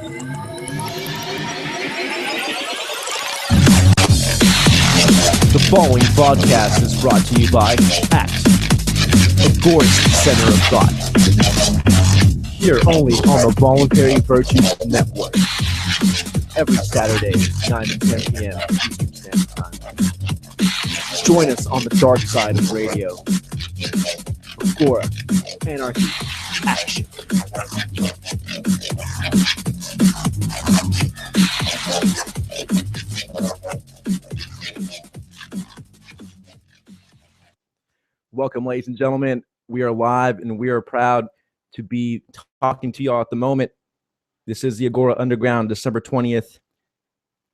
The following podcast is brought to you by A.C.T, Agora's Center of Thought. Here only on the Voluntary Virtues Network. Every Saturday, 9 to 10 p.m. Eastern Standard Time. Join us on the dark side of radio. Agora, Anarchy, Action. Welcome, ladies and gentlemen. We are live and we are proud to be talking to y'all at the moment. This is the Agora Underground, December 20th.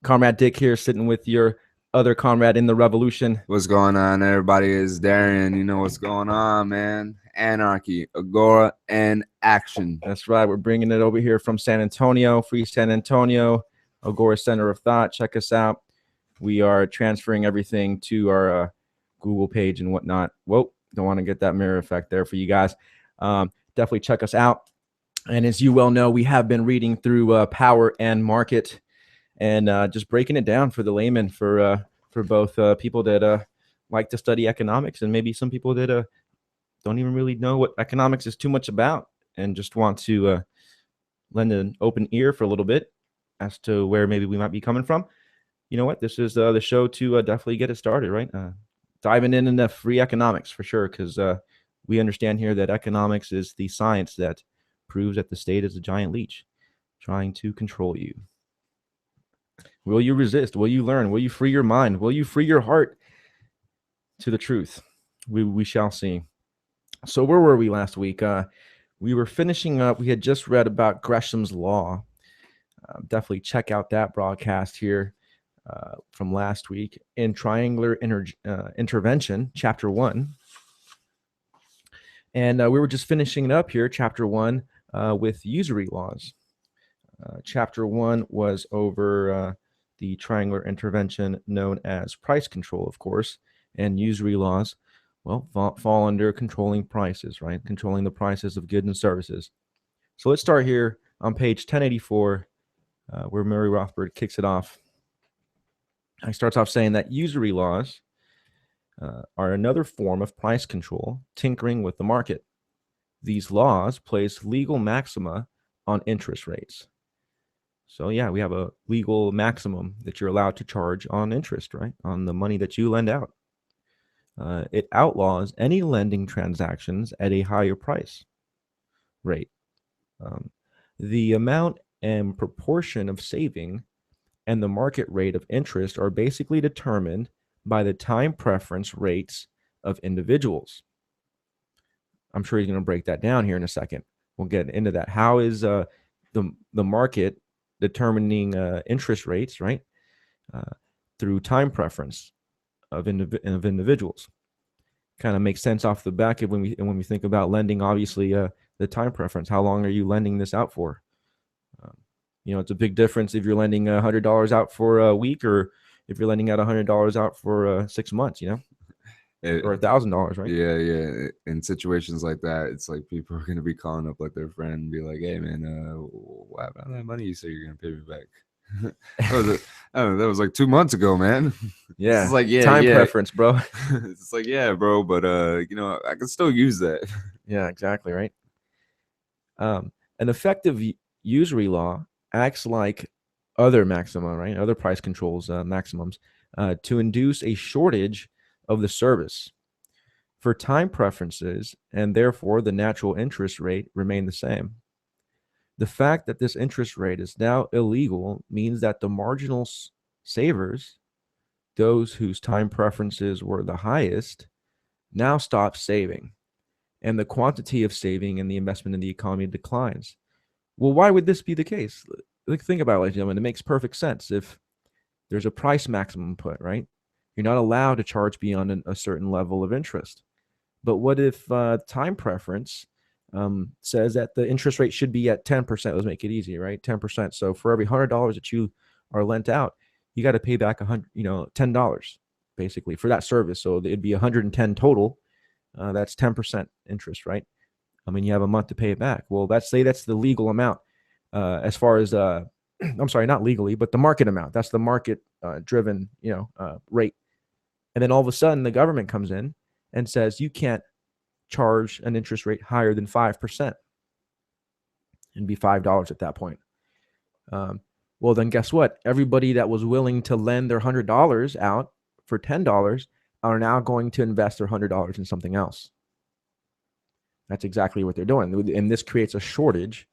Comrade Dick here, sitting with your other comrade in the revolution. What's going on, everybody? It's Darian. You know what's going on, man. Anarchy, Agora, and Action. That's right. We're bringing it over here from San Antonio, free San Antonio, Agora Center of Thought. Check us out. We are transferring everything to our Google page and whatnot. Whoa, don't want to get that mirror effect there for you guys. Definitely check us out. And as you well know, we have been reading through Power and Market and just breaking it down for the layman, for both people that like to study economics and maybe some people that don't even really know what economics is too much about and just want to lend an open ear for a little bit as to where maybe we might be coming from. You know what? This is the show to definitely get it started, right? Diving into free economics for sure, because we understand here that economics is the science that proves that the state is a giant leech trying to control you. Will you resist? Will you learn? Will you free your mind? Will you free your heart to the truth? We shall see. So where were we last week? We were finishing up. We had just read about Gresham's Law. Definitely check out that broadcast here from last week in Triangular Intervention, Chapter 1. And we were just finishing it up here, Chapter 1, with usury laws. Chapter 1 was over the triangular intervention known as price control, of course, and usury laws, well, fall under controlling prices, right? Controlling the prices of goods and services. So let's start here on page 1084, where Murray Rothbard kicks it off. He starts off saying that usury laws are another form of price control, tinkering with the market. These laws place legal maxima on interest rates. So yeah, we have a legal maximum that you're allowed to charge on interest, right? On the money that you lend out. It outlaws any lending transactions at a higher price rate. The amount and proportion of saving and the market rate of interest are basically determined by the time preference rates of individuals. I'm sure he's going to break that down here in a second. We'll get into that. How is the market determining interest rates, right? Through time preference of individuals. Kind of makes sense off the back when we think about lending. Obviously, the time preference. How long are you lending this out for? You know, it's a big difference if you're lending $100 out for a week or if you're lending out $100 out for 6 months, you know, or $1,000, right? Yeah. In situations like that, it's like people are going to be calling up like their friend and be like, "Hey, man, what happened to that money you say you're going to pay me back?" that was like 2 months ago, man. Yeah, it's like time preference, bro. It's like, yeah, bro, but you know, I can still use that. Yeah, exactly, right. An effective usury law acts like other maxima, right? Other price controls, maximums, to induce a shortage of the service. For time preferences, and therefore the natural interest rate remain the same. The fact that this interest rate is now illegal means that the marginal savers, those whose time preferences were the highest, now stop saving, and the quantity of saving and the investment in the economy declines. Well, why would this be the case? Think about it, ladies and gentlemen. It makes perfect sense. If there's a price maximum put, right? You're not allowed to charge beyond a certain level of interest. But what if time preference says that the interest rate should be at 10%? Let's make it easy, right? 10%. So for every $100 that you are lent out, you got to pay back $10 basically for that service. So it'd be 110 total. That's 10% interest, right? I mean, you have a month to pay it back. Well, let's say that's the legal amount. as far as I'm sorry, not legally, but the market amount. That's the market driven, rate. And then all of a sudden, the government comes in and says you can't charge an interest rate higher than 5%, and be $5 at that point. Well, then guess what? Everybody that was willing to lend their $100 out for $10 are now going to invest their $100 in something else. That's exactly what they're doing. And this creates a shortage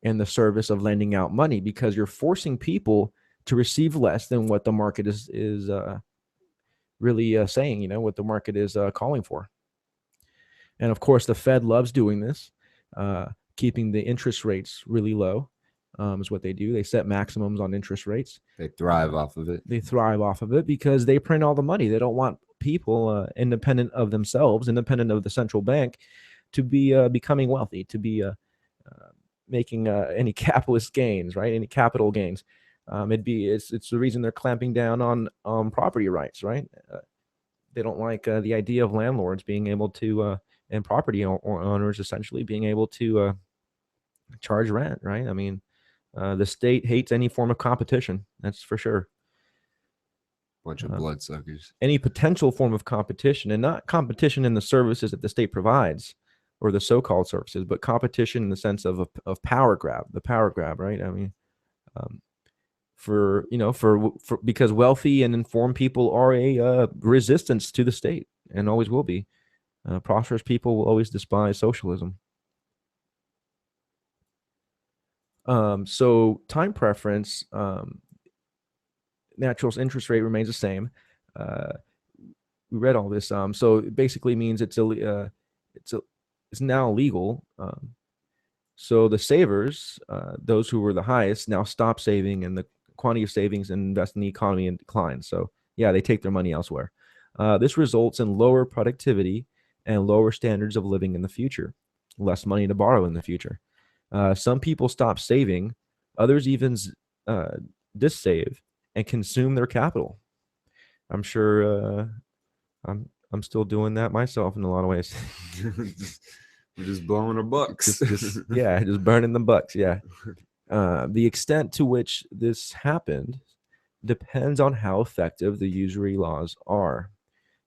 in the service of lending out money, because you're forcing people to receive less than what the market is really saying, what the market is calling for. And of course, the Fed loves doing this, keeping the interest rates really low. Is what they do. They set maximums on interest rates. They thrive off of it. They thrive off of it because they print all the money. They don't want people independent of themselves, independent of the central bank, to be becoming wealthy, to be making any capitalist gains, right? Any capital gains. It's the reason they're clamping down on property rights, right? They don't like the idea of landlords being able to and property owners essentially being able to charge rent, right? I mean, the state hates any form of competition. That's for sure. Bunch of bloodsuckers. Any potential form of competition, and not competition in the services that the state provides or the so-called services, but competition in the sense of power grab, the power grab, right? I mean, because wealthy and informed people are a resistance to the state and always will be. Prosperous people will always despise socialism. So time preference, natural interest rate remains the same. We read all this. So it basically means it's now illegal. So the savers, those who were the highest, now stop saving, and the quantity of savings and invest in the economy in decline. So yeah, they take their money elsewhere. This results in lower productivity and lower standards of living in the future, less money to borrow in the future. Some people stop saving, others even dissave and consume their capital. I'm sure I'm still doing that myself in a lot of ways. We're just blowing our bucks. just burning the bucks. Yeah. The extent to which this happened depends on how effective the usury laws are.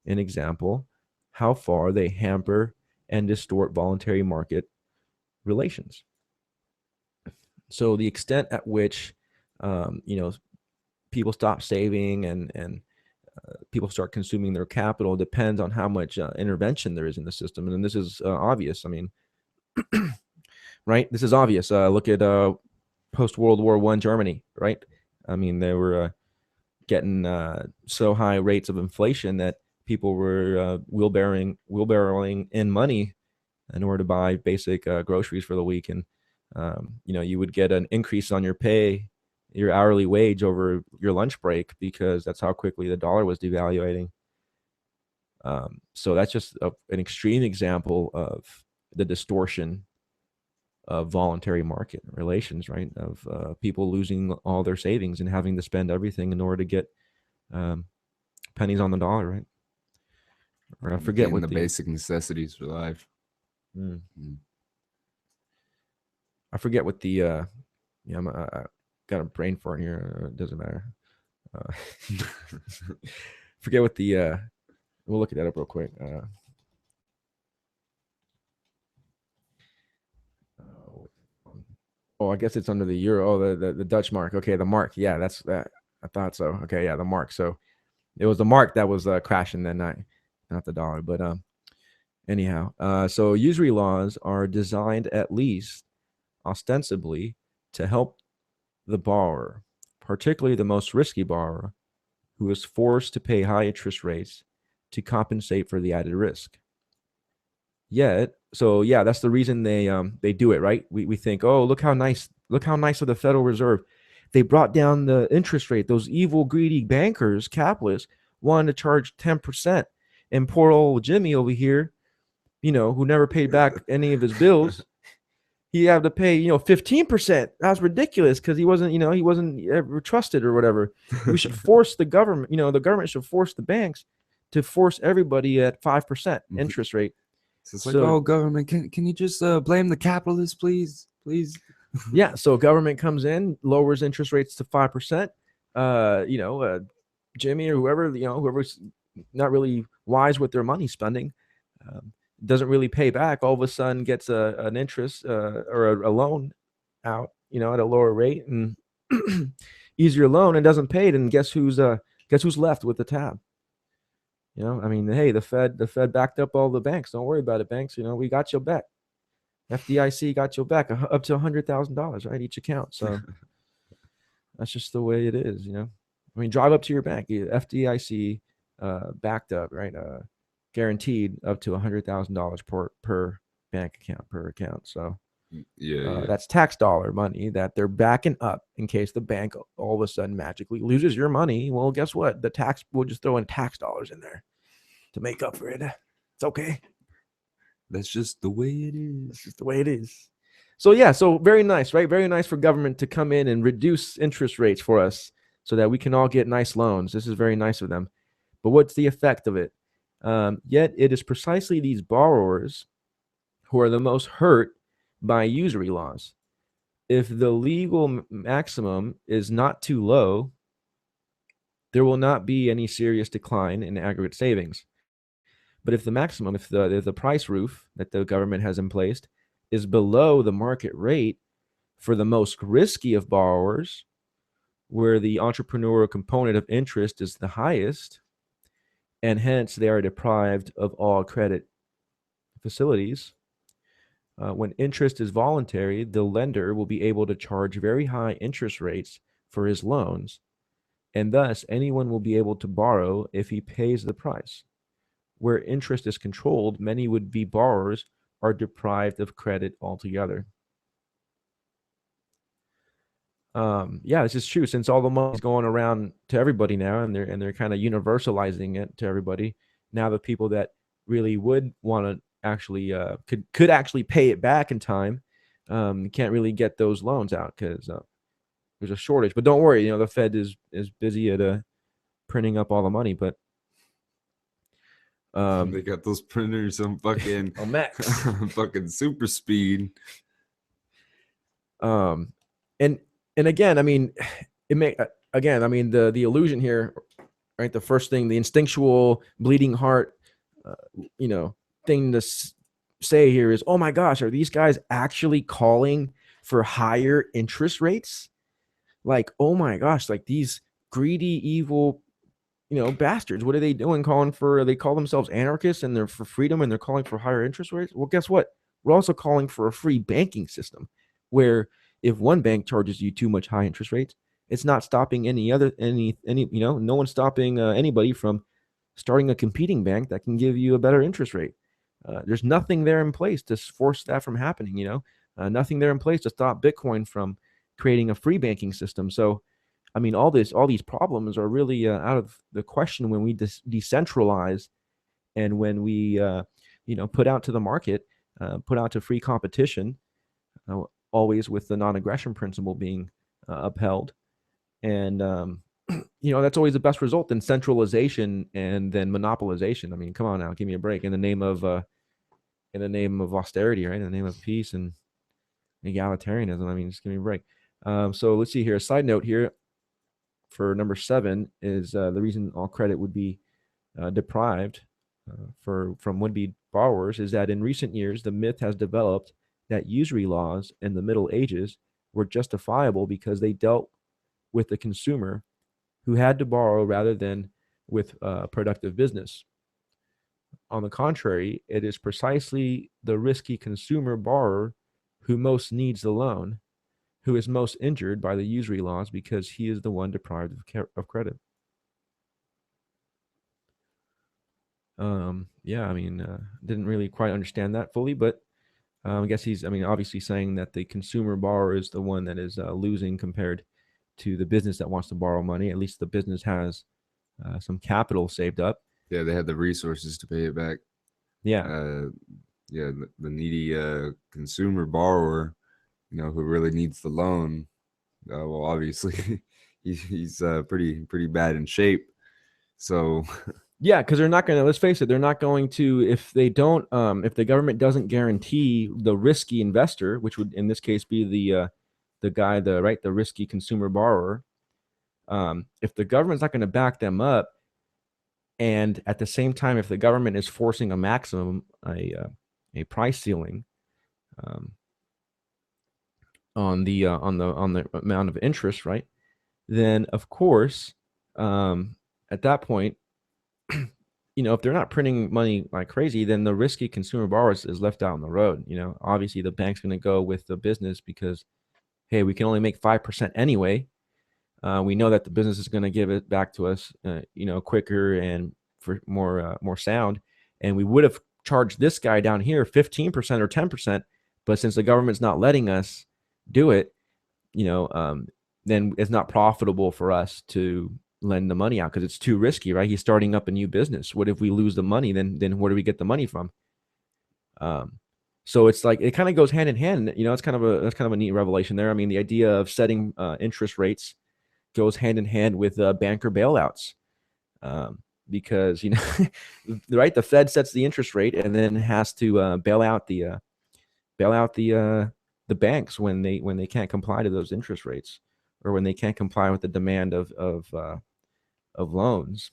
An example, how far they hamper and distort voluntary market relations. So the extent at which, people stop saving and people start consuming their capital depends on how much intervention there is in the system. And this is obvious. I mean, right? This is obvious. Look at post-World War I Germany, right? I mean, they were getting so high rates of inflation that people were wheelbarrowing in money in order to buy basic groceries for the week. And, you would get an increase on your pay, your hourly wage over your lunch break, because that's how quickly the dollar was devaluating. So that's just an extreme example of the distortion of voluntary market relations, right? Of people losing all their savings and having to spend everything in order to get pennies on the dollar, right? Or I forget what the basic necessities for life. I forget what the I got a brain fart here. It doesn't matter. Forget what the we'll look at that up real quick. I guess it's under the euro. Oh, the Dutch mark. Okay, the mark. Yeah, that's that. I thought so. Okay, yeah, the mark. So it was the mark that was crashing that night, not the dollar. But anyhow, so usury laws are designed, at least ostensibly, to help the borrower, particularly the most risky borrower, who is forced to pay high interest rates to compensate for the added risk. Yet, so yeah, that's the reason they do it, right? We think, oh, look how nice of the Federal Reserve. They brought down the interest rate. Those evil, greedy bankers, capitalists, wanted to charge 10%, and poor old Jimmy over here, who never paid back any of his bills, he had to pay 15%. That's ridiculous, because he wasn't ever trusted or whatever. We should force the government. The government should force the banks to force everybody at 5% interest rate. So it's like, oh, government, can you just blame the capitalists, please? Yeah, so government comes in, lowers interest rates to 5%. Jimmy or whoever, whoever's not really wise with their money spending, um, doesn't really pay back. All of a sudden, gets an interest or a loan out, at a lower rate and easier loan, and doesn't pay it. And guess who's left with the tab? I mean, hey, the Fed backed up all the banks. Don't worry about it, banks. We got your back. FDIC got your back up to $100,000, right? Each account. So that's just the way it is. I mean, drive up to your bank. FDIC backed up, right? Guaranteed up to $100,000 per bank account per account. So Yeah. that's tax dollar money that they're backing up in case the bank all of a sudden magically loses your money. Well, guess what? The tax will just throw in tax dollars in there to make up for it. It's okay. That's just the way it It's is. just the way it is. So yeah, so very nice, right? Very nice for government to come in and reduce interest rates for us so that we can all get nice loans. This is very nice of them. But what's the effect of it? Yet it is precisely these borrowers who are the most hurt by usury laws. If the legal maximum is not too low, there will not be any serious decline in aggregate savings. But if the maximum, if the price roof that the government has in place is below the market rate for the most risky of borrowers, where the entrepreneurial component of interest is the highest, and hence they are deprived of all credit facilities. When interest is voluntary, the lender will be able to charge very high interest rates for his loans, and thus anyone will be able to borrow if he pays the price. Where interest is controlled, many would-be borrowers are deprived of credit altogether. Yeah, this is true. Since all the money's going around to everybody now, and they're kind of universalizing it to everybody. Now, the people that really would want to actually could actually pay it back in time, can't really get those loans out because there's a shortage. But don't worry, the Fed is busy at printing up all the money. But They got those printers on fucking on max. fucking super speed. And again, I mean, I mean, the illusion here, right? The first thing, the instinctual bleeding heart, thing to say here is, oh my gosh, are these guys actually calling for higher interest rates? Like, oh my gosh, like these greedy, evil, bastards. What are they doing? They call themselves anarchists and they're for freedom and they're calling for higher interest rates. Well, guess what? We're also calling for a free banking system where if one bank charges you too much high interest rates, it's not stopping no one's stopping anybody from starting a competing bank that can give you a better interest rate. There's nothing there in place to force that from happening. Nothing there in place to stop Bitcoin from creating a free banking system. So, I mean, all these problems are really out of the question when we decentralize and when we put out to the market, put out to free competition, always with the non-aggression principle being upheld. And that's always the best result in centralization and then monopolization. I mean, come on now, give me a break. In the name of austerity, right? In the name of peace and egalitarianism. I mean, just give me a break. So let's see here. A side note here for number 7 is the reason all credit would be deprived from would-be borrowers is that in recent years, the myth has developed that usury laws in the Middle Ages were justifiable because they dealt with the consumer who had to borrow rather than with productive business. On the contrary, it is precisely the risky consumer borrower who most needs the loan, who is most injured by the usury laws because he is the one deprived of credit. Yeah, I mean, didn't really quite understand that fully, but I guess obviously saying that the consumer borrower is the one that is losing compared to the business that wants to borrow money. At least the business has some capital saved up. Yeah, they had the resources to pay it back. Yeah. Yeah, the needy consumer borrower, who really needs the loan. Well, obviously, he's pretty bad in shape. So yeah, because they're not going to. Let's face it, they're not going to if they don't. If the government doesn't guarantee the risky investor, which would in this case be the guy, the risky consumer borrower, if the government's not going to back them up, and at the same time, if the government is forcing a maximum, a price ceiling, um, on the amount of interest, right? Then of course, at that point, if they're not printing money like crazy, then the risky consumer borrowers is left out on the road. Obviously the bank's going to go with the business because, hey, we can only make 5% anyway. We know that the business is going to give it back to us, quicker and for more sound. And we would have charged this guy down here 15% or 10%, but since the government's not letting us do it, then it's not profitable for us to lend the money out because it's too risky, right? He's starting up a new business. What if we lose the money? Then where do we get the money from? So it's like it kind of goes hand in hand. That's kind of a neat revelation there. I mean, the idea of setting interest rates goes hand in hand with banker bailouts, because right, the Fed sets the interest rate and then has to bail out the banks when they can't comply to those interest rates, or when they can't comply with the demand of loans.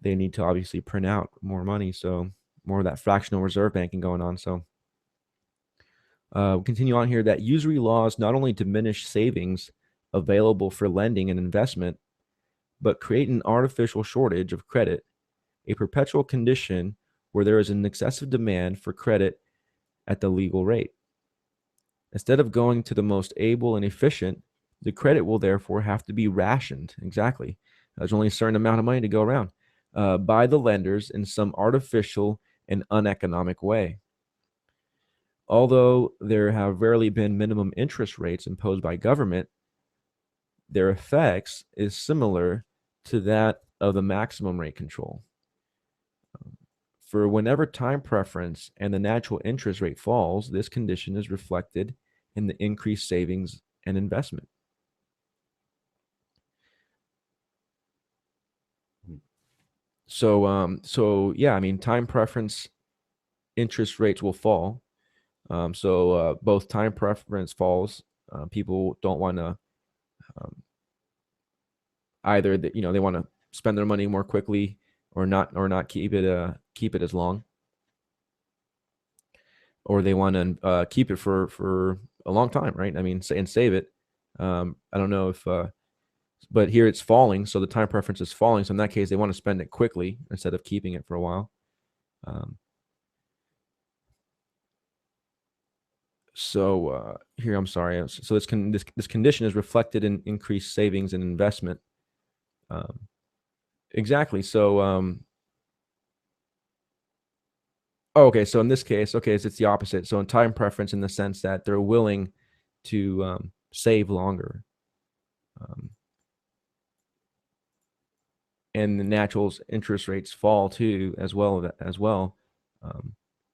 They need to obviously print out more money, so more of that fractional reserve banking going on. So we'll continue on here that usury laws not only diminish savings available for lending and investment, but create an artificial shortage of credit, a perpetual condition where there is an excessive demand for credit at the legal rate. Instead of going to the most able and efficient, the credit will therefore have to be rationed. Exactly. There's only a certain amount of money to go around by the lenders in some artificial and uneconomic way. Although there have rarely been minimum interest rates imposed by government, their effects is similar to that of the maximum rate control. For whenever time preference and the natural interest rate falls, this condition is reflected in the increased savings and investment. So yeah, I mean, time preference, interest rates will fall. So both time preference falls. People don't want to either they want to spend their money more quickly or not keep it as long, or they want to keep it for a long time, right? I mean, and save it. I don't know if but here it's falling, so the time preference is falling. So in that case, they want to spend it quickly instead of keeping it for a while. So here, I'm sorry. So this condition is reflected in increased savings and investment. Exactly. So okay. So in this case, okay, it's the opposite. So in time preference, in the sense that they're willing to save longer. And the natural interest rates fall too, as well.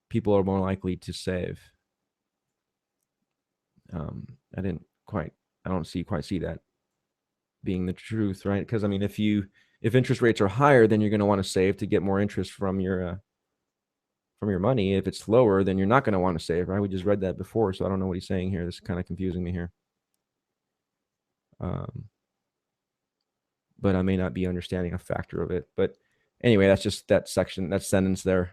People are more likely to save. I don't quite see that being the truth, right? Because I mean, if interest rates are higher, then you're going to want to save to get more interest from your money. If it's lower, then you're not going to want to save, right? We just read that before, so I don't know what he's saying here. This is kind of confusing me here. But I may not be understanding a factor of it. But anyway, that's just that sentence there.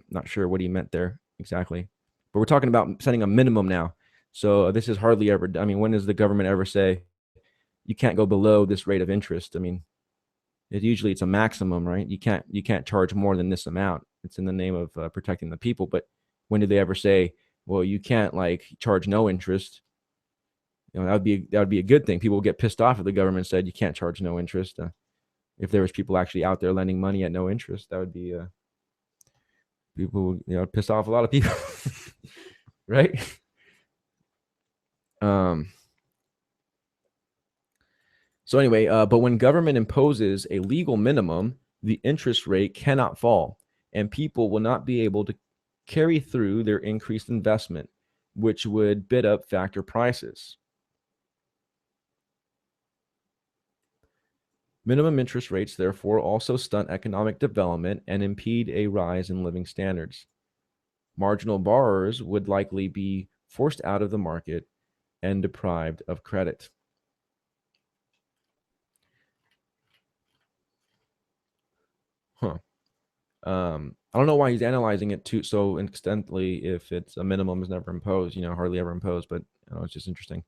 Not sure what he meant there exactly. But we're talking about setting a minimum now. So this is hardly ever. I mean, when does the government ever say you can't go below this rate of interest? I mean, usually it's a maximum, right? You can't charge more than this amount. It's in the name of protecting the people. But when did they ever say, well, you can't like charge no interest? That would be a good thing. People would get pissed off if the government said you can't charge no interest. If there was people actually out there lending money at no interest, that would be people, piss off a lot of people, right? So anyway, but when government imposes a legal minimum, the interest rate cannot fall, and people will not be able to carry through their increased investment, which would bid up factor prices. Minimum interest rates, therefore, also stunt economic development and impede a rise in living standards. Marginal borrowers would likely be forced out of the market, and deprived of credit. Huh. I don't know why he's analyzing it too so extensively if it's a minimum is never imposed, hardly ever imposed, but it's just interesting.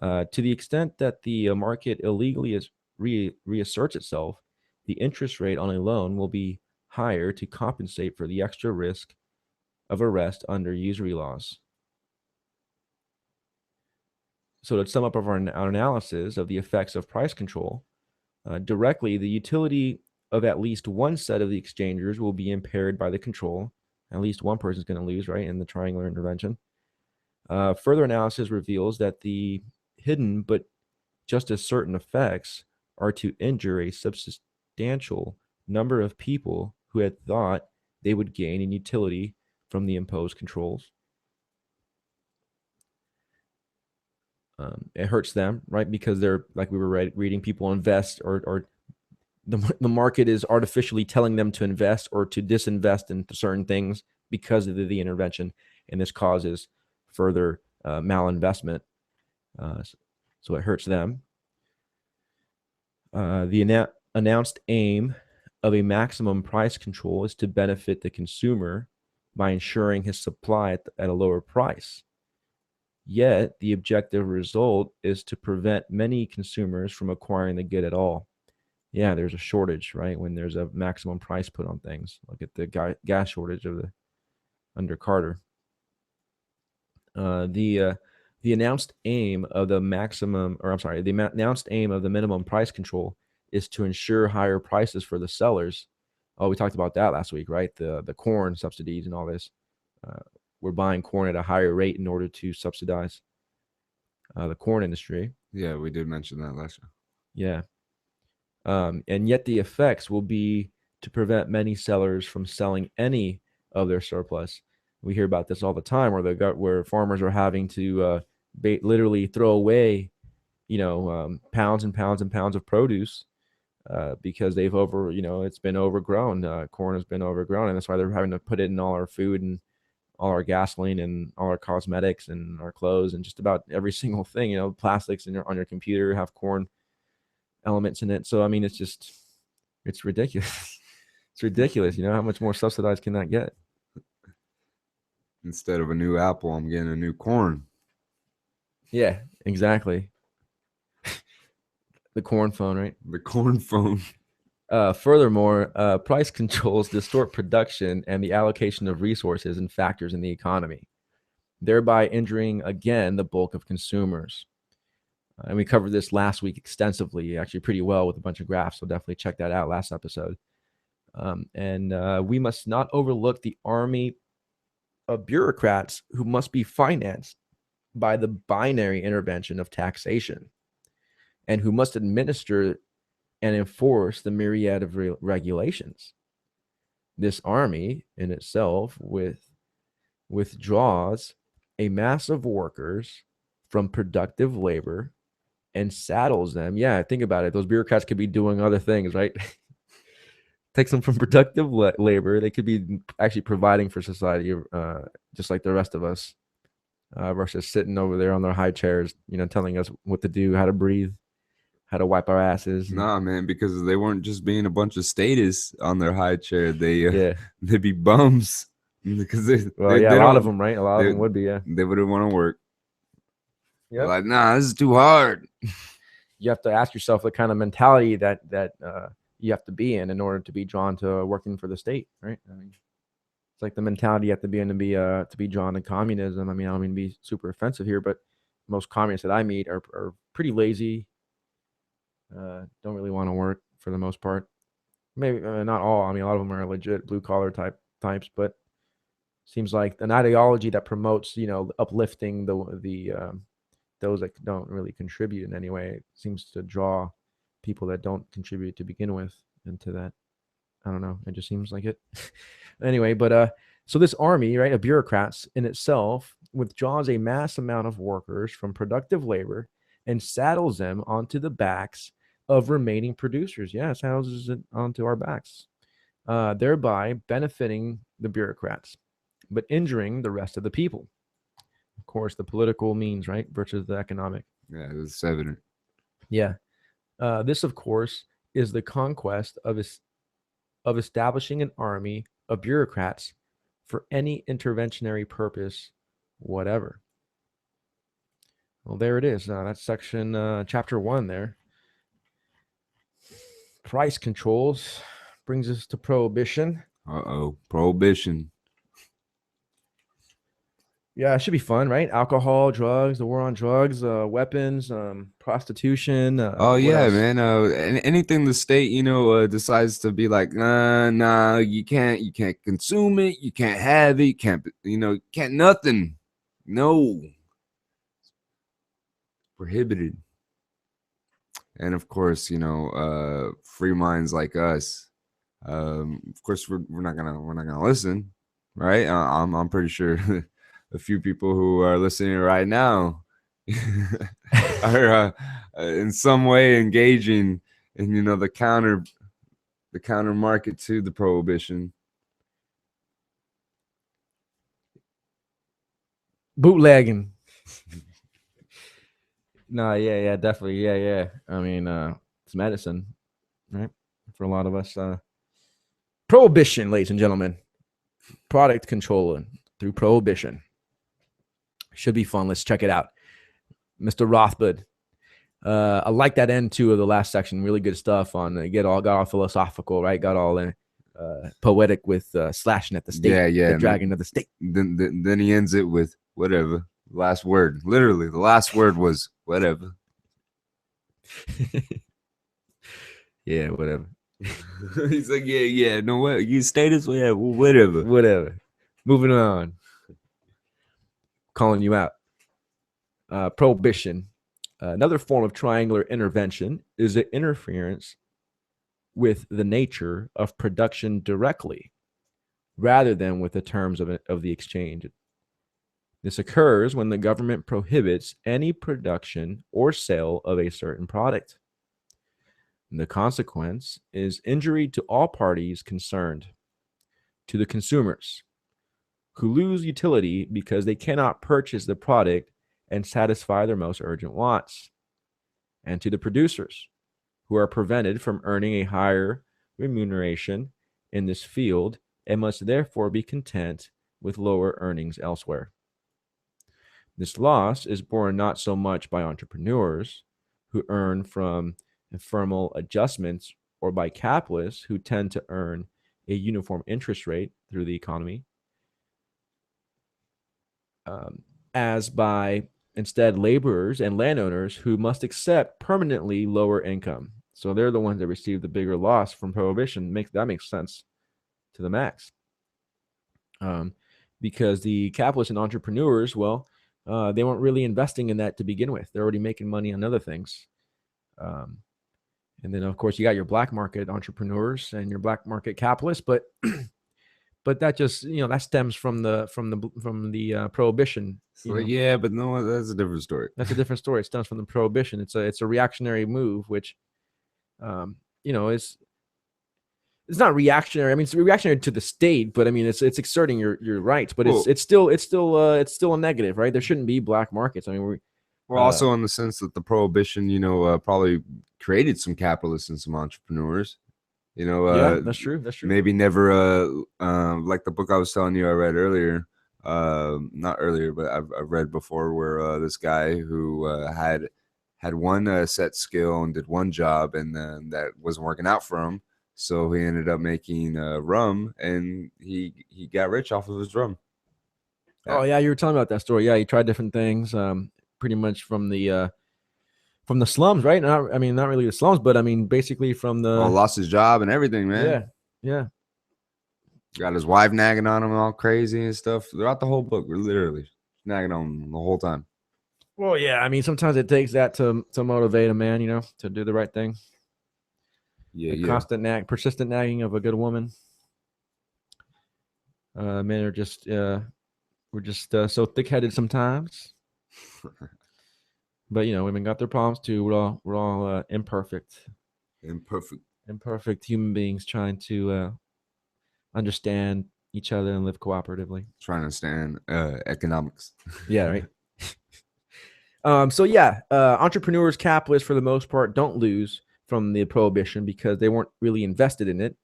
To the extent that the market illegally reasserts itself, the interest rate on a loan will be higher to compensate for the extra risk of arrest under usury laws. So to sum up our analysis of the effects of price control, directly, the utility of at least one set of the exchangers will be impaired by the control. At least one person is going to lose, right, in the triangular intervention. Further analysis reveals that the hidden but just as certain effects are to injure a substantial number of people who had thought they would gain in utility from the imposed controls. It hurts them, right? Because they're, like we were reading, people invest or the market is artificially telling them to invest or to disinvest into certain things because of the intervention, and this causes further malinvestment. So it hurts them. The announced aim of a maximum price control is to benefit the consumer by ensuring his supply at a lower price. Yet, the objective result is to prevent many consumers from acquiring the good at all. Yeah, there's a shortage, right? When there's a maximum price put on things. Look at the gas shortage under Carter. The announced aim of the announced aim of the minimum price control is to ensure higher prices for the sellers. Oh, we talked about that last week, right? The corn subsidies and all this. We're buying corn at a higher rate in order to subsidize the corn industry. Yeah, we did mention that last year. Yeah. And yet the effects will be to prevent many sellers from selling any of their surplus. We hear about this all the time, where farmers are having to literally throw away, pounds and pounds and pounds of produce because it's been overgrown. Corn has been overgrown, and that's why they're having to put it in all our food and all our gasoline and all our cosmetics and our clothes and just about every single thing. Plastics on your computer have corn elements in it. So I mean, it's ridiculous. It's ridiculous. How much more subsidized can that get? Instead of a new Apple, I'm getting a new corn. Yeah, exactly. The corn phone, right? The corn phone. Furthermore, price controls distort production and the allocation of resources and factors in the economy, thereby injuring again the bulk of consumers. And we covered this last week extensively, actually pretty well with a bunch of graphs. So definitely check that out last episode. And we must not overlook the army of bureaucrats who must be financed by the binary intervention of taxation and who must administer and enforce the myriad of regulations. This army in itself withdraws a mass of workers from productive labor and saddles them. Yeah, think about it. Those bureaucrats could be doing other things, right? Takes them from productive labor. They could be actually providing for society, just like the rest of us, versus sitting over there on their high chairs, telling us what to do, how to breathe, how to wipe our asses. Nah, man, because they weren't just being a bunch of statists on their high chair. They'd be bums because a lot of them, right? A lot of them would be, yeah. They wouldn't want to work. Yeah, like, nah, this is too hard. You have to ask yourself the kind of mentality that you have to be in order to be drawn to working for the state, right? I mean, it's like the mentality you have to be in to be drawn to communism. I mean, I don't mean to be super offensive here, but most communists that I meet are pretty lazy. Don't really want to work for the most part. Maybe not all. I mean, a lot of them are legit blue collar types, but seems like an ideology that promotes, uplifting the those that don't really contribute in any way. It seems to draw people that don't contribute to begin with into that. I don't know. It just seems like it. Anyway, but so this army, right, of bureaucrats in itself withdraws a mass amount of workers from productive labor and saddles them onto the backs of remaining producers. Yeah, saddles it onto our backs, thereby benefiting the bureaucrats, but injuring the rest of the people. Of course, the political means, right, versus the economic. Yeah, it's evident. Yeah. This, of course, is the conquest of establishing an army of bureaucrats for any interventionary purpose, whatever. Well, there it is. That's section chapter 1 there. Price controls brings us to prohibition. Prohibition. Yeah, it should be fun, right? Alcohol, drugs, the war on drugs, weapons, prostitution. Oh What yeah, else? man. Anything the state, decides to be like, nah, you can't consume it, you can't have it, you can't nothing. No, prohibited. And of course, free minds like us. Of course, we're not gonna listen, right? I'm pretty sure a few people who are listening right now are in some way engaging in the counter market to the prohibition. Bootlegging. No, yeah, definitely. Yeah. I mean, it's medicine, right? For a lot of us. Prohibition, ladies and gentlemen. Product control through prohibition. Should be fun. Let's check it out. Mr. Rothbard. I like that end too of the last section. Really good stuff on got all philosophical, right? Got all poetic with slashing at the state, Yeah, the dragon of the state. Then he ends it with whatever. Last word, literally, the last word was whatever. Yeah, whatever. He's like, yeah, no, what you status, yeah, whatever. Moving on. Calling you out. Prohibition. Another form of triangular intervention is the interference with the nature of production directly, rather than with the terms of the exchange. This occurs when the government prohibits any production or sale of a certain product. And the consequence is injury to all parties concerned, to the consumers, who lose utility because they cannot purchase the product and satisfy their most urgent wants, and to the producers, who are prevented from earning a higher remuneration in this field and must therefore be content with lower earnings elsewhere. This loss is borne not so much by entrepreneurs, who earn from ephemeral adjustments, or by capitalists, who tend to earn a uniform interest rate through the economy, as by instead laborers and landowners, who must accept permanently lower income. So they're the ones that receive the bigger loss from prohibition. That makes sense to the max. Because the capitalists and entrepreneurs, well, they weren't really investing in that to begin with. They're already making money on other things. And then, of course, you got your black market entrepreneurs and your black market capitalists, but that just that stems from the prohibition. Yeah, but no, that's a different story. That's a different story. It stems from the prohibition. It's a reactionary move, which is it's not reactionary. I mean, it's reactionary to the state, but I mean, it's exerting your rights, but it's still a negative, right? There shouldn't be black markets. I mean, we're also in the sense that the prohibition, probably created some capitalists and some entrepreneurs. Yeah, that's true. Maybe never, like the book I was telling you I read earlier. Not earlier, but I've read before, where this guy who had one set skill and did one job, and then that wasn't working out for him. So he ended up making rum, and he got rich off of his rum. Yeah. Oh yeah, you were telling me about that story. Yeah, he tried different things, pretty much from the slums, right? Not really the slums, but I mean basically from the. Lost his job and everything, man. Yeah. Got his wife nagging on him all crazy and stuff throughout the whole book. We're literally nagging on him the whole time. Well, yeah, I mean sometimes it takes that to motivate a man, to do the right thing. Yeah. Constant persistent nagging of a good woman. Men are just we're just so thick-headed sometimes. But women got their problems too. We're all imperfect human beings trying to understand each other and live cooperatively. Trying to understand economics. Yeah, right. So yeah, entrepreneurs, capitalists, for the most part, don't lose from the prohibition because they weren't really invested in it,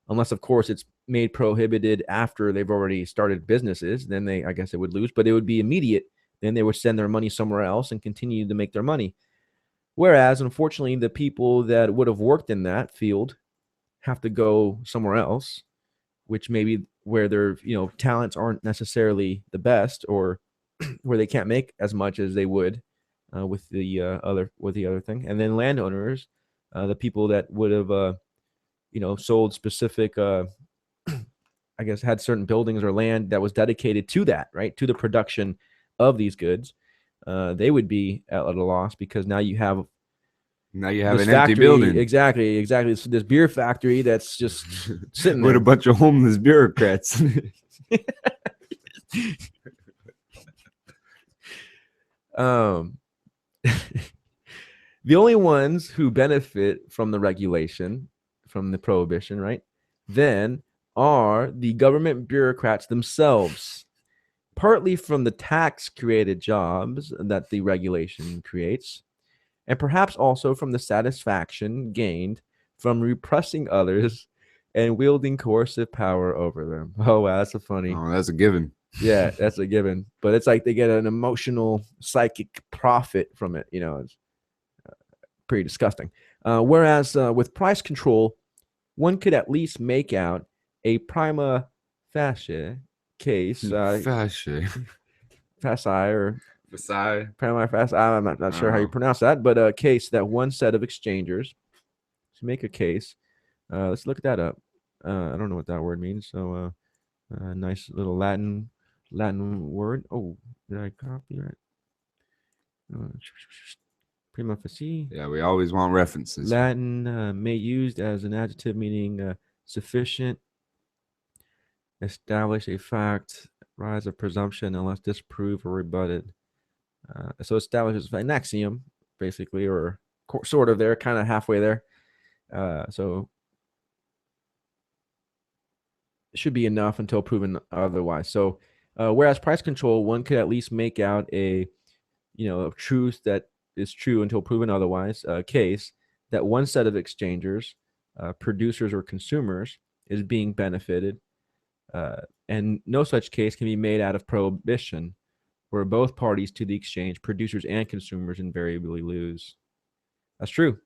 unless, of course, it's made prohibited after they've already started businesses. Then I guess, they would lose, but it would be immediate. Then they would send their money somewhere else and continue to make their money. Whereas, unfortunately, the people that would have worked in that field have to go somewhere else, which maybe where their talents aren't necessarily the best, or where they can't make as much as they would with the other thing. And then landowners, the people that would have sold specific, I guess, had certain buildings or land that was dedicated to that, right, to the production of these goods. They would be at a loss because now you have an factory, empty building. Exactly. This beer factory that's just sitting with there a bunch of homeless bureaucrats. The only ones who benefit from the regulation, from the prohibition, right, then are the government bureaucrats themselves, partly from the tax created jobs that the regulation creates, and perhaps also from the satisfaction gained from repressing others and wielding coercive power over them. Oh, wow, that's a funny. Oh, that's a given. Yeah, that's a given. But it's like they get an emotional, psychic profit from it. It's pretty disgusting. Whereas with price control, one could at least make out a prima facie case. Facie. Or Prima facie. I'm not sure how you pronounce that, but a case that one set of exchangers to make a case. Let's look that up. I don't know what that word means. So nice little Latin word. Oh, did I copy it? Prima facie. Yeah, we always want references. Latin, may used as an adjective meaning sufficient, establish a fact, rise of presumption unless disproved or rebutted. So establishes an axiom, basically, or sort of there, kind of halfway there. So it should be enough until proven otherwise. So whereas price control, one could at least make out a truth that is true until proven otherwise, case that one set of exchangers, producers or consumers, is being benefited, and no such case can be made out of prohibition, where both parties to the exchange, producers and consumers, invariably lose. That's true.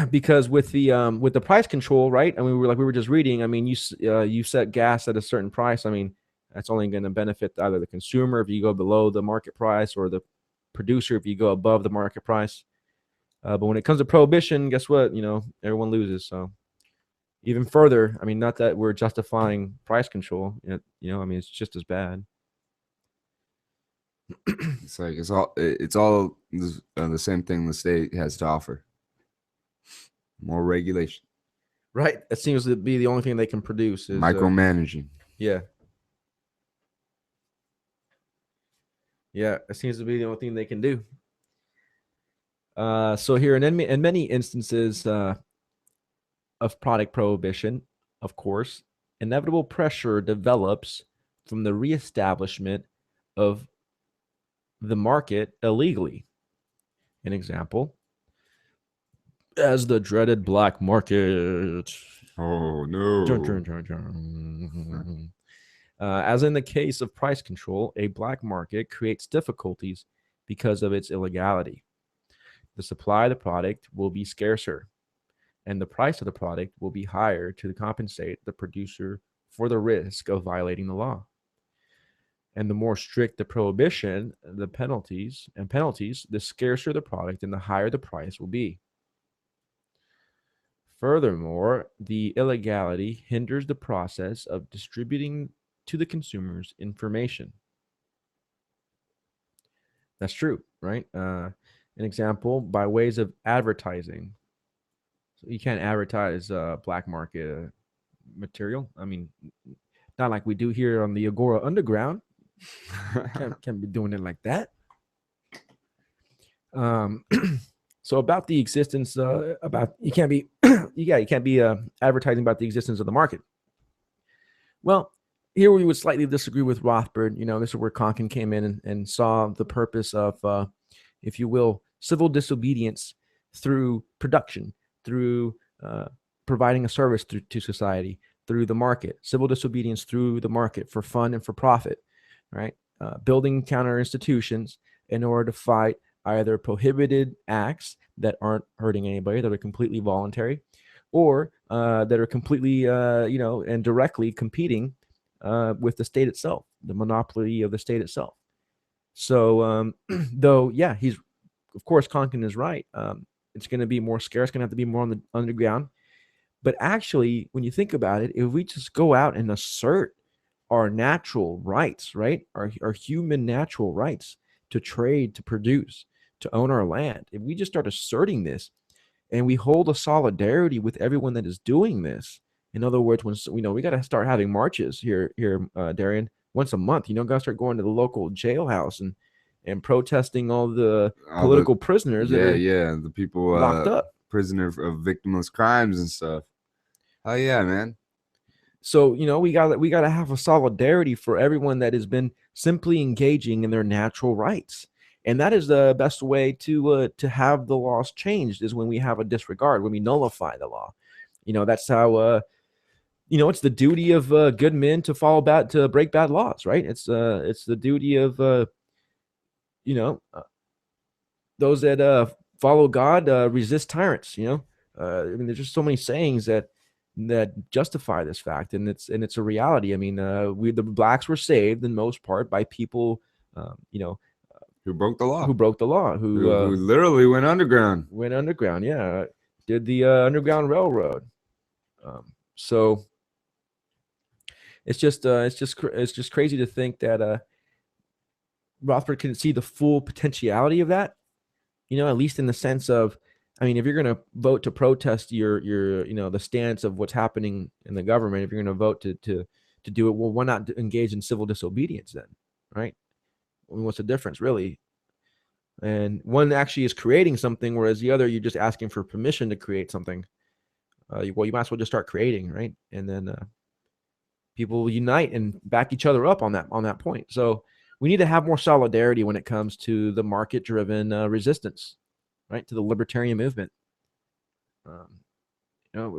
Because with the price control, right? I mean, we were just reading. I mean, you set gas at a certain price. I mean, that's only going to benefit either the consumer if you go below the market price, or the producer if you go above the market price. But when it comes to prohibition, guess what? Everyone loses. So even further, I mean, not that we're justifying price control. I mean, it's just as bad. It's like it's all the same thing the state has to offer. More regulation. Right. That seems to be the only thing they can produce is micromanaging. Yeah. Yeah, it seems to be the only thing they can do. So here, in many instances of product prohibition, of course, inevitable pressure develops from the reestablishment of the market illegally. An example, as the dreaded black market. Oh, no. As in the case of price control, a black market creates difficulties because of its illegality. The supply of the product will be scarcer, and the price of the product will be higher to compensate the producer for the risk of violating the law. And the more strict the prohibition, the penalties, the scarcer the product and the higher the price will be. Furthermore, the illegality hinders the process of distributing to the consumers information. That's true, right? An example, by ways of advertising. So you can't advertise black market material. I mean, not like we do here on the Agora Underground. Can't be doing it like that. So about the existence, you can't be, you can't be advertising about the existence of the market. Well, here we would slightly disagree with Rothbard. This is where Konkin came in and saw the purpose of, if you will, civil disobedience through production, through providing a service to society, through the market, civil disobedience through the market for fun and for profit, right? Building counter institutions in order to fight either prohibited acts that aren't hurting anybody, that are completely voluntary, or that are completely, and directly competing with the state itself, the monopoly of the state itself. So, though, yeah, of course, Konkin is right. It's going to be more scarce, going to have to be more on the underground. But actually, when you think about it, if we just go out and assert our natural rights, right, our human natural rights to trade, to produce, to own our land, if we just start asserting this, and we hold a solidarity with everyone that is doing this. In other words, when we got to start having marches here, Darian, once a month. Got to start going to the local jailhouse and protesting all the All the political prisoners that are the people locked up. prisoner of victimless crimes and stuff. Oh yeah, man. So we got to have a solidarity for everyone that has been simply engaging in their natural rights. And that is the best way to have the laws changed, is when we have a disregard, when we nullify the law. That's how it's the duty of good men to break bad laws, right? It's the duty of those that follow God resist tyrants. I mean, there's just so many sayings that justify this fact, and it's a reality. I mean, the blacks were saved in most part by people, who broke the law, who literally went underground. Yeah, did the Underground Railroad. So it's just crazy to think that Rothbard couldn't see the full potentiality of that. At least in the sense of, I mean, if you're going to vote to protest your the stance of what's happening in the government, if you're going to vote to do it, well, why not engage in civil disobedience then, right? I mean, what's the difference, really? And one actually is creating something, whereas the other, you're just asking for permission to create something. Well, you might as well just start creating, right? And then people will unite and back each other up on that point. So we need to have more solidarity when it comes to the market-driven resistance, right, to the libertarian movement.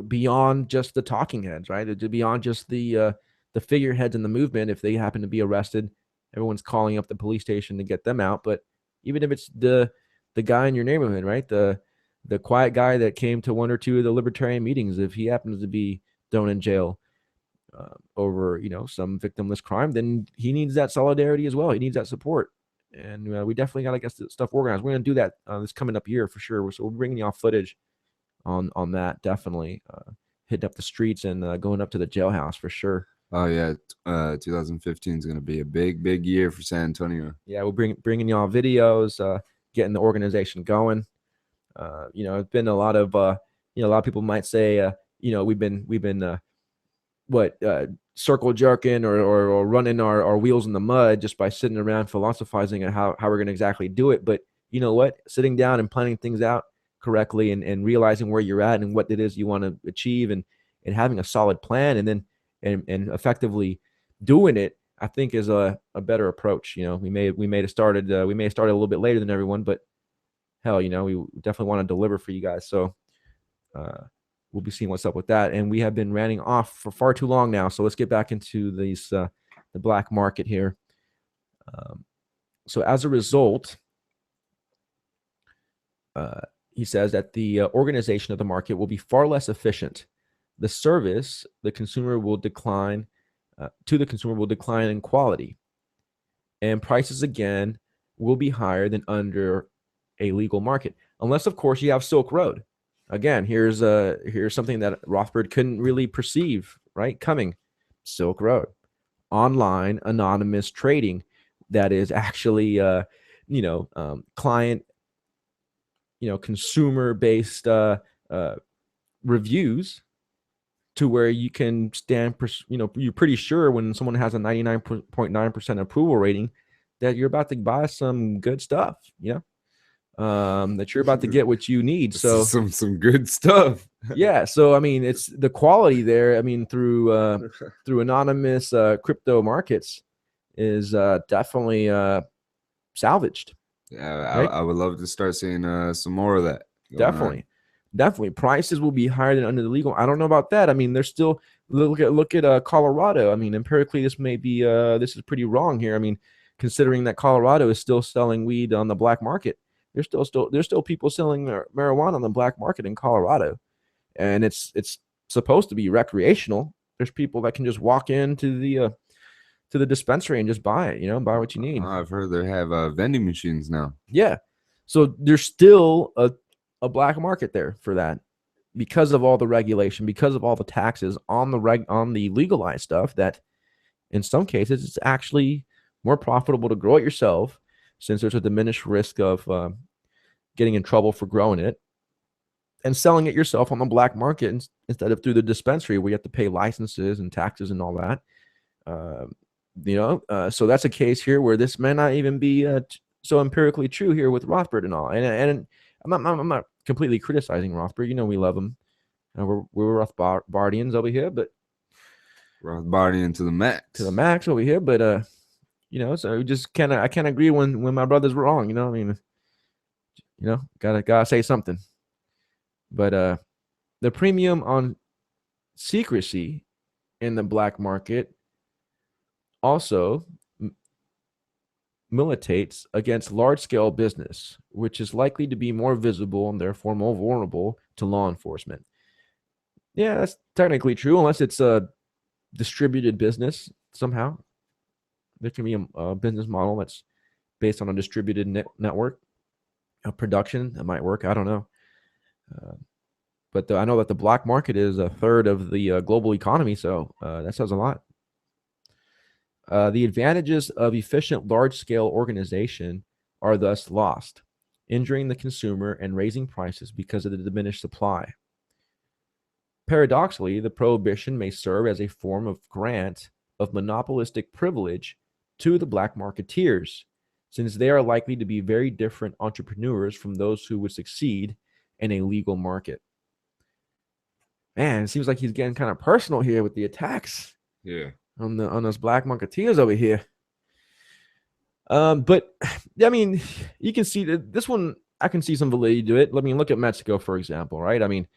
Beyond just the talking heads, right? Beyond just the figureheads in the movement. If they happen to be arrested, everyone's calling up the police station to get them out. But even if it's the guy in your neighborhood, right, the quiet guy that came to one or two of the libertarian meetings, if he happens to be thrown in jail over some victimless crime, then he needs that solidarity as well. He needs that support, and we definitely got to get stuff organized. We're going to do that this coming up year for sure. So we're bringing y'all footage on that, definitely hitting up the streets and going up to the jailhouse for sure. Oh yeah, 2015 is going to be a big year for San Antonio. Yeah, we're bringing y'all videos, getting the organization going. It's been a lot of a lot of people might say we've been circle jerking or running our wheels in the mud just by sitting around philosophizing on how we're going to exactly do it. But you know what? Sitting down and planning things out correctly and realizing where you're at and what it is you want to achieve and having a solid plan and then and effectively doing it, I think is a better approach. We may have started a little bit later than everyone, but hell, we definitely want to deliver for you guys. So we'll be seeing what's up with that. And we have been ranting off for far too long now. So let's get back into these the black market here. So as a result, he says that the organization of the market will be far less efficient. The service the consumer will decline in quality, and prices again will be higher than under a legal market, unless of course you have Silk Road. Again, here's something that Rothbard couldn't really perceive, right? Coming, Silk Road, online anonymous trading that is actually client, consumer based reviews, to where you can you're pretty sure when someone has a 99.9% approval rating that you're about to buy some good stuff. that you're about to get what you need. This is So some good stuff. yeah, so I mean, it's the quality there. I mean, through anonymous crypto markets is definitely salvaged, Yeah, right? I would love to start seeing some more of that going on. Definitely, prices will be higher than under the legal. I don't know about that. I mean, there's still look at Colorado. I mean, empirically, this may be this is pretty wrong here. I mean, considering that Colorado is still selling weed on the black market, there's still people selling marijuana on the black market in Colorado, and it's supposed to be recreational. There's people that can just walk into the dispensary and just buy it. Buy what you need. I've heard they have vending machines now. Yeah. So there's still a black market there for that because of all the regulation, because of all the taxes on the legalized stuff that in some cases it's actually more profitable to grow it yourself since there's a diminished risk of getting in trouble for growing it and selling it yourself on the black market instead of through the dispensary where you have to pay licenses and taxes and all that. So that's a case here where this may not even be so empirically true here with Rothbard and all. And I'm not completely criticizing Rothbard. We love him. We're Rothbardians over here, but Rothbardian to the max. Over here. But so just I can't agree when my brother's wrong. I mean, gotta say something. But the premium on secrecy in the black market also militates against large-scale business, which is likely to be more visible and therefore more vulnerable to law enforcement. Yeah, that's technically true, unless it's a distributed business somehow. There can be a business model that's based on a distributed network, a production that might work. I don't know. But I know that the black market is a third of the global economy, so that says a lot. The advantages of efficient large-scale organization are thus lost, injuring the consumer and raising prices because of the diminished supply. Paradoxically, the prohibition may serve as a form of grant of monopolistic privilege to the black marketeers, since they are likely to be very different entrepreneurs from those who would succeed in a legal market. Man, it seems like he's getting kind of personal here with the attacks. Yeah. On those black marketeers over here. But I mean, you can see that this one, I can see some validity to it. Look at Mexico, for example, right? I mean,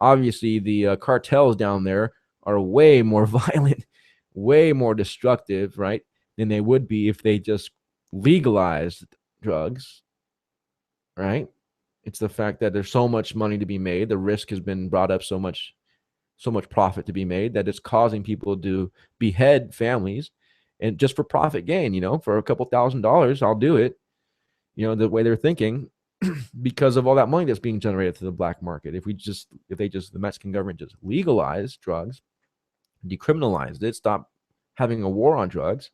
obviously the cartels down there are way more violent, way more destructive, right, than they would be if they just legalized drugs, right? It's the fact that there's so much money to be made. The risk has been brought up so much profit to be made that it's causing people to behead families and just for profit gain, for a couple $1,000s, I'll do it, the way they're thinking because of all that money that's being generated through the black market. If the Mexican government just legalized drugs, decriminalized it, stop having a war on drugs,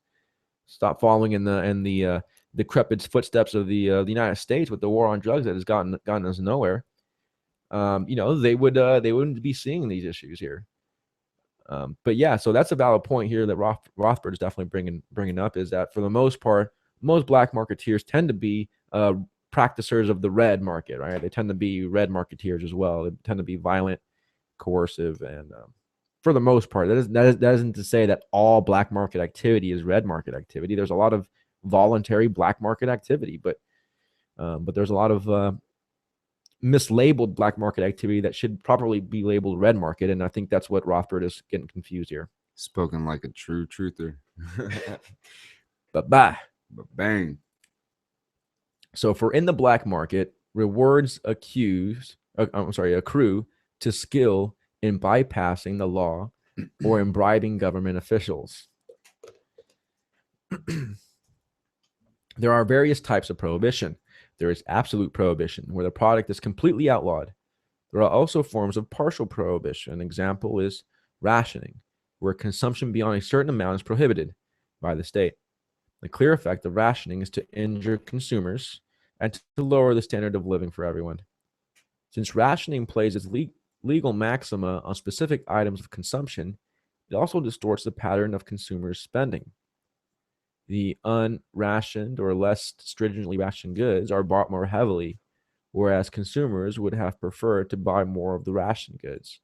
stop following in the decrepit footsteps of the United States with the war on drugs that has gotten us nowhere, they wouldn't be seeing these issues here. But yeah, so that's a valid point here that Rothbard is definitely bringing up, is that for the most part, most black marketeers tend to be practicers of the red market, right? They tend to be red marketeers as well. They tend to be violent, coercive, and for the most part, that isn't to say that all black market activity is red market activity. There's a lot of voluntary black market activity, but there's a lot of mislabeled black market activity that should properly be labeled red market, and I think that's what Rothbard is getting confused here. Spoken like a true truther. But bang. So for in the black market, rewards accrue to skill in bypassing the law or in bribing government officials. There are various types of prohibition. There is absolute prohibition, where the product is completely outlawed. There are also forms of partial prohibition. An example is rationing, where consumption beyond a certain amount is prohibited by the state. The clear effect of rationing is to injure consumers and to lower the standard of living for everyone. Since rationing plays its legal maxima on specific items of consumption, it also distorts the pattern of consumers' spending. The unrationed or less stringently rationed goods are bought more heavily whereas consumers would have preferred to buy more of the ration goods.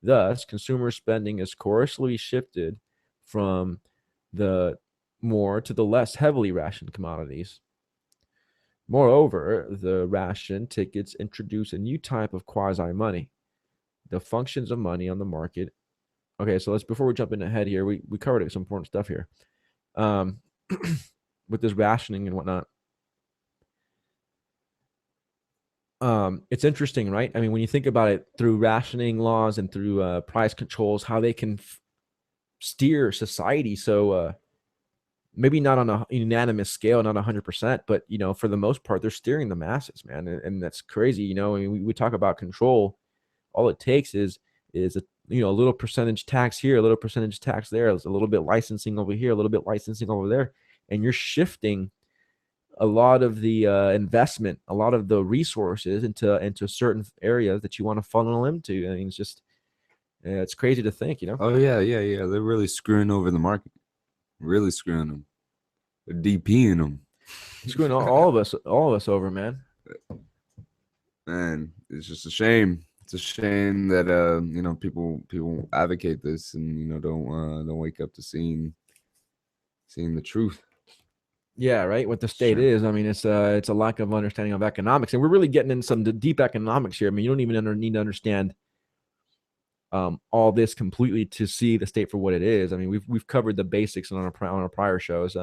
Thus, consumer spending is coercively shifted from the more to the less heavily rationed commodities. Moreover, the ration tickets introduce a new type of quasi money, the functions of money on the market. Okay, so let's before we jump in ahead here, we covered some important stuff here. With this rationing and whatnot. It's interesting, right? I mean, when you think about it through rationing laws and through price controls, how they can steer society. So maybe not on a unanimous scale, not 100%, but for the most part, they're steering the masses, man, and that's crazy. I mean, we talk about control. All it takes is a little percentage tax here, a little percentage tax there, a little bit licensing over here, a little bit licensing over there, and you're shifting a lot of the investment, a lot of the resources into certain areas that you want to funnel into. I mean, it's just it's crazy to think. Oh yeah, yeah, yeah. They're really screwing over the market. Really screwing them. They're DPing them. Screwing all of us over, man. Man, it's just a shame. It's a shame that people advocate this and don't wake up to seeing the truth. Yeah, right. What the state Sure. is, I mean, it's a lack of understanding of economics, and we're really getting in some deep economics here. I mean, you don't even need to understand all this completely to see the state for what it is. I mean, we've covered the basics on our prior shows,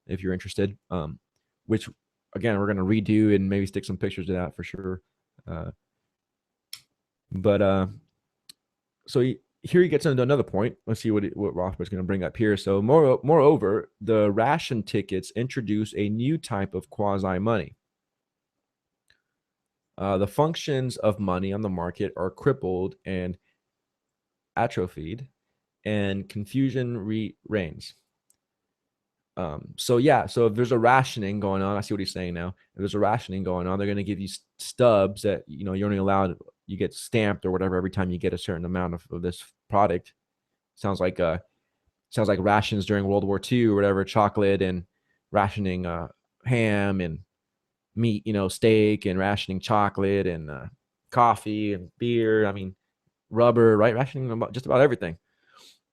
if you're interested. Which again, we're going to redo and maybe stick some pictures of that for sure. But so here he gets into another point. Let's see what Rothbard's going to bring up here. So moreover, the ration tickets introduce a new type of quasi money. The functions of money on the market are crippled and atrophied, and confusion reigns. So if there's a rationing going on, I see what he's saying now. If there's a rationing going on, they're going to give you stubs that you're only allowed, you get stamped or whatever every time you get a certain amount of this product. Sounds like rations during World War II or whatever, chocolate and rationing ham and meat, steak, and rationing chocolate and coffee and beer. I mean, rubber, right? Rationing just about everything.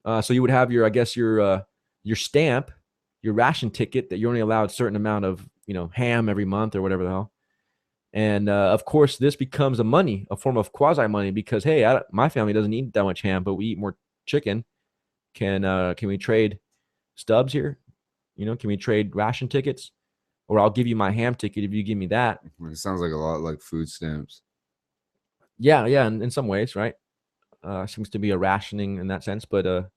So you would have your stamp, your ration ticket that you're only allowed a certain amount of, ham every month or whatever the hell. And of course, this becomes a form of quasi money because, hey, my family doesn't eat that much ham, but we eat more chicken. Can we trade stubs here? Can we trade ration tickets? Or I'll give you my ham ticket if you give me that. It sounds like a lot like food stamps. Yeah, in some ways, right? Seems to be a rationing in that sense, but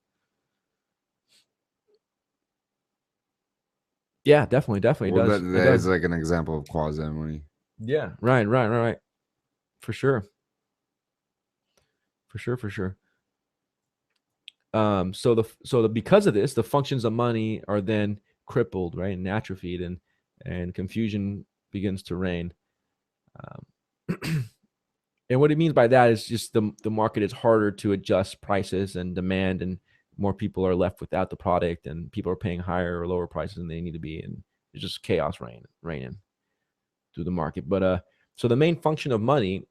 yeah, definitely Well, does. It that is does. like an example of quasi money. Yeah, right. For sure. For sure. So because of this, the functions of money are then crippled, right, and atrophied, and confusion begins to reign. And what it means by that is just the market is harder to adjust prices and demand, and more people are left without the product, and people are paying higher or lower prices than they need to be, and it's just chaos reigning through the market. But so the main function of money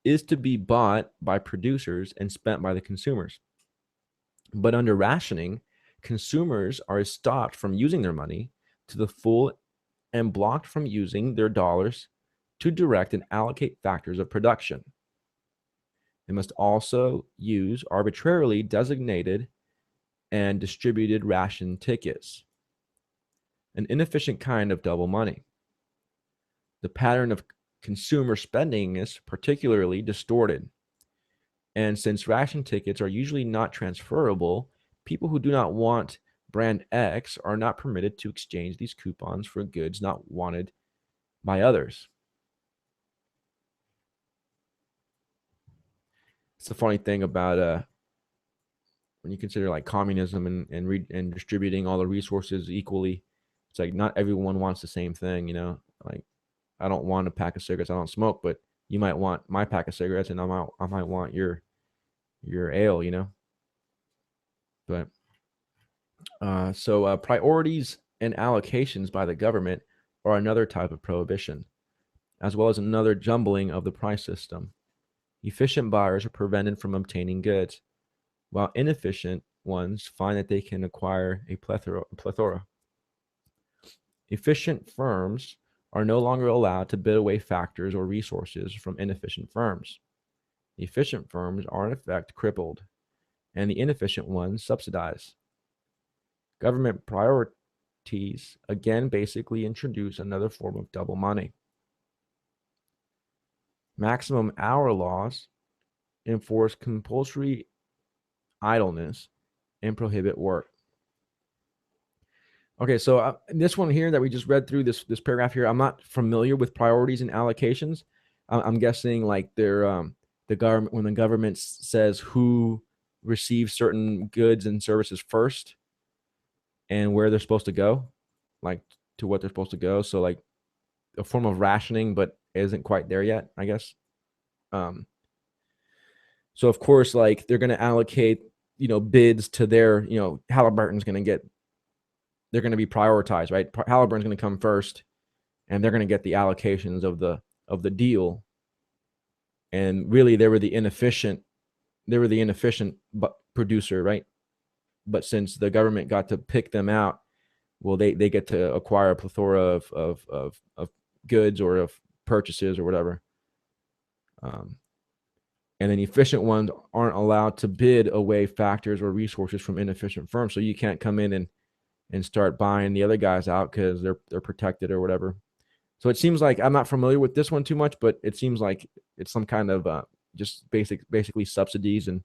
is to be bought by producers and spent by the consumers. But under rationing, consumers are stopped from using their money to the full and blocked from using their dollars to direct and allocate factors of production. They must also use arbitrarily designated and distributed ration tickets, an inefficient kind of double money. The pattern of consumer spending is particularly distorted. And since ration tickets are usually not transferable, people who do not want brand X are not permitted to exchange these coupons for goods not wanted by others. It's the funny thing about when you consider like communism and distributing all the resources equally. It's like not everyone wants the same thing, Like I don't want a pack of cigarettes. I don't smoke, but you might want my pack of cigarettes, and I might want your ale. But so priorities and allocations by the government are another type of prohibition. as well as another jumbling of the price system. Efficient buyers are prevented from obtaining goods, while inefficient ones find that they can acquire a plethora. Efficient firms are no longer allowed to bid away factors or resources from inefficient firms. The efficient firms are in effect crippled, and the inefficient ones subsidized. Government priorities again basically introduce another form of double money. Maximum hour laws enforce compulsory idleness and prohibit work. Okay, so this one here that we just read through, this paragraph here, I'm not familiar with priorities and allocations. I'm guessing like they're the government, when the government says who receives certain goods and services first and where they're supposed to go, like to what they're supposed to go. So like a form of rationing, but isn't quite there yet, I guess. So of course, like they're going to allocate, bids to their, Halliburton's going to get, they're going to be prioritized, right? Halliburton's going to come first, and they're going to get the allocations of the deal. And really, they were the inefficient producer, right? But since the government got to pick them out, well, they get to acquire a plethora of goods or of purchases or whatever. And then efficient ones aren't allowed to bid away factors or resources from inefficient firms. So you can't come in and start buying the other guys out because they're protected or whatever. So it seems like I'm not familiar with this one too much, but it seems like it's some kind of just basically subsidies and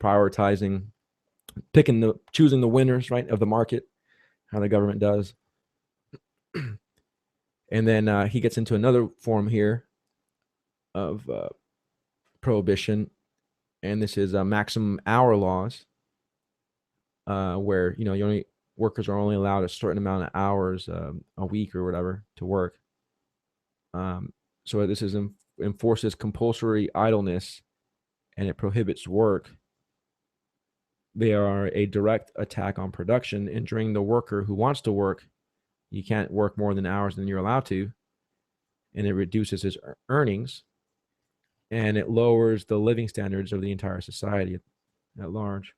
prioritizing, choosing the winners, right, of the market, how the government does. And then he gets into another form here of prohibition, and this is maximum hour laws, where workers are only allowed a certain amount of hours a week or whatever to work. So this enforces compulsory idleness, and it prohibits work. They are a direct attack on production, injuring the worker who wants to work. You can't work more than hours than you're allowed to, and it reduces his earnings, and it lowers the living standards of the entire society at large.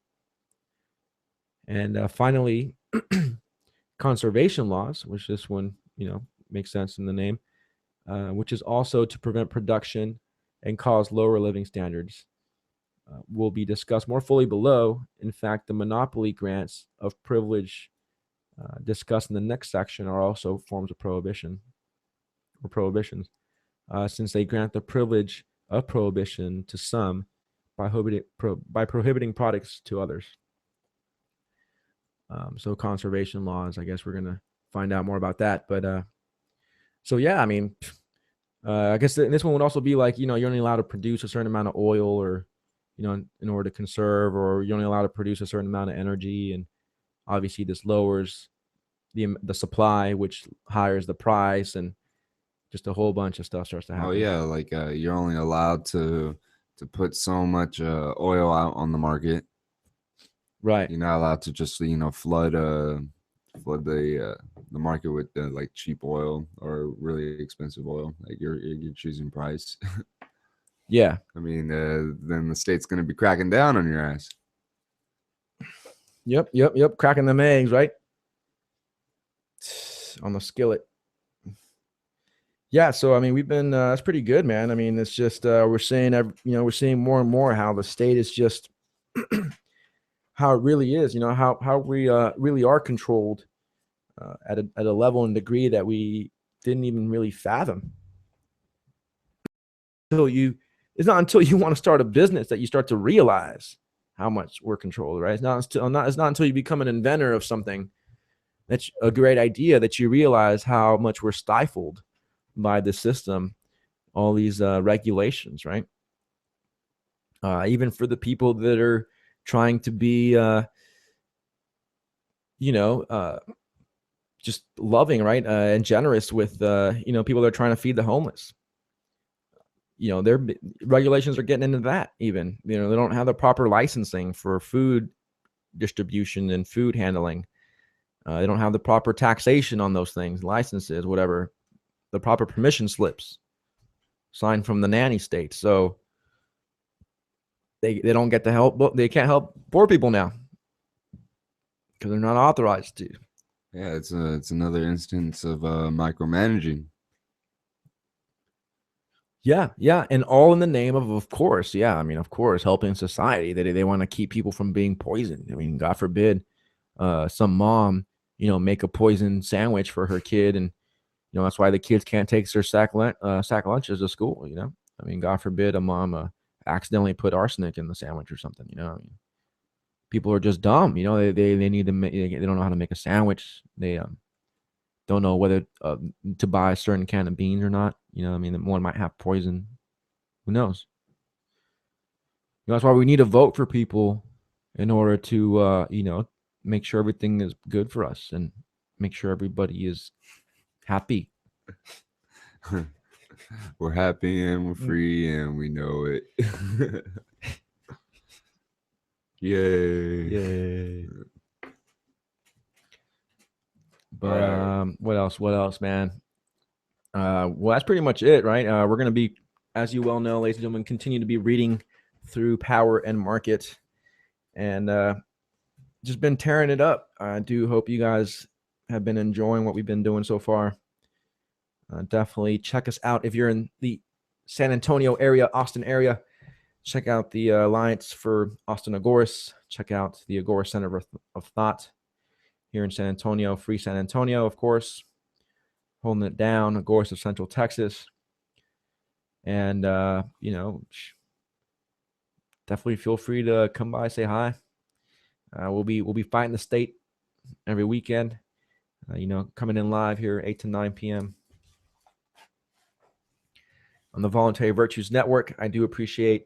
And finally, conservation laws, which this one, makes sense in the name, which is also to prevent production and cause lower living standards, will be discussed more fully below. In fact, the monopoly grants of privilege discussed in the next section are also forms of prohibition or prohibitions, since they grant the privilege of prohibition to some by prohibiting products to others. So conservation laws, I guess we're going to find out more about that. But so, yeah, I mean, I guess this one would also be like, you're only allowed to produce a certain amount of oil or, in order to conserve, or you're only allowed to produce a certain amount of energy. And obviously this lowers the supply, which higher the price, and just a whole bunch of stuff starts to happen. Oh yeah, like you're only allowed to put so much oil out on the market. Right. You're not allowed to just flood the market with like cheap oil or really expensive oil. Like you're choosing price. Yeah. I mean, then the state's going to be cracking down on your ass. Yep. Cracking them eggs, right? On the skillet. Yeah, so I mean, we've been that's pretty good, man. I mean, it's just we're seeing more and more how the state is just how it really is. How we really are controlled at a level and degree that we didn't even really fathom. It's not until you want to start a business that you start to realize how much we're controlled, right? It's not until you become an inventor of something that's a great idea that you realize how much we're stifled by the system, all these regulations, right? Even for the people that are trying to be, just loving, right, and generous with, people that are trying to feed the homeless. Their regulations are getting into that. Even they don't have the proper licensing for food distribution and food handling. They don't have the proper taxation on those things, licenses, whatever. the proper permission slips signed from the nanny state. So they don't get to help. They can't help poor people now because they're not authorized to. Yeah, it's another instance of micromanaging. Yeah, and all in the name of course, yeah. I mean, of course, helping society. They want to keep people from being poisoned. I mean, God forbid, some mom, make a poison sandwich for her kid, and that's why the kids can't take their sack lunches to school. I mean, God forbid a mom accidentally put arsenic in the sandwich or something. I mean, people are just dumb. They need to make, they don't know how to make a sandwich. They don't know whether to buy a certain can of beans or not. I mean, one might have poison. Who knows? That's why we need to vote for people in order to, make sure everything is good for us and make sure everybody is happy. We're happy and we're free and we know it. Yay. But right. What else, man? Well, that's pretty much it, right? We're going to be, as you well know, ladies and gentlemen, continue to be reading through Power and Market, and just been tearing it up. I do hope you guys have been enjoying what we've been doing so far. Definitely check us out if you're in the San Antonio area, Austin area. Check out the Alliance for Austin Agoras. Check out the Agora Center of Thought here in San Antonio. Free San Antonio, of course. Holding it down, Agoras of Central Texas. And, definitely feel free to come by, say hi. We'll be fighting the state every weekend. Coming in live here 8 to 9 p.m. on the Voluntary Virtues Network. I do appreciate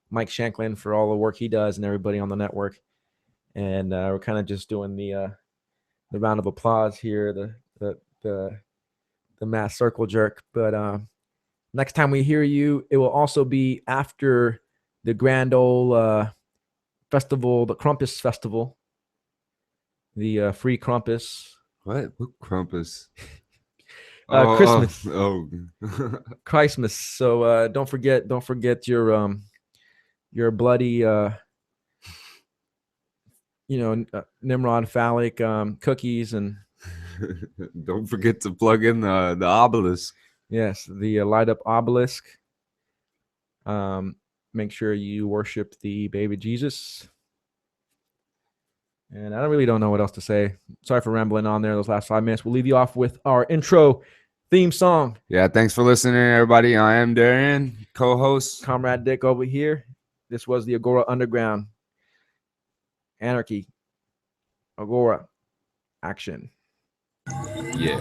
Mike Shanklin for all the work he does and everybody on the network. And we're kind of just doing the round of applause here, the mass circle jerk. But next time we hear you, it will also be after the grand old festival, the Krampus Festival, the free Krampus. What Krampus? Christmas. Oh. Christmas. So don't forget your bloody Nimrod phallic cookies, and don't forget to plug in the obelisk. Yes, the light up obelisk. Make sure you worship the baby Jesus. And I really don't know what else to say. Sorry for rambling on there those last 5 minutes. We'll leave you off with our intro theme song. Yeah, thanks for listening, everybody. I am Darian, co-host. Comrade Dick over here. This was the Agora Underground. Anarchy. Agora. Action. Yeah.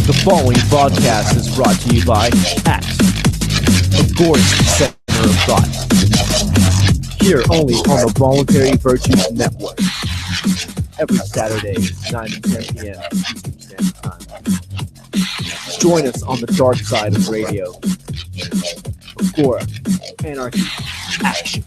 The following broadcast is brought to you by A.C.T, Agora's Center of Thought. Here only on the Voluntary Virtues Network. Every Saturday, 9 to 10 p.m. Eastern Standard Time. Join us on the dark side of radio. Agora, Anarchy, Action.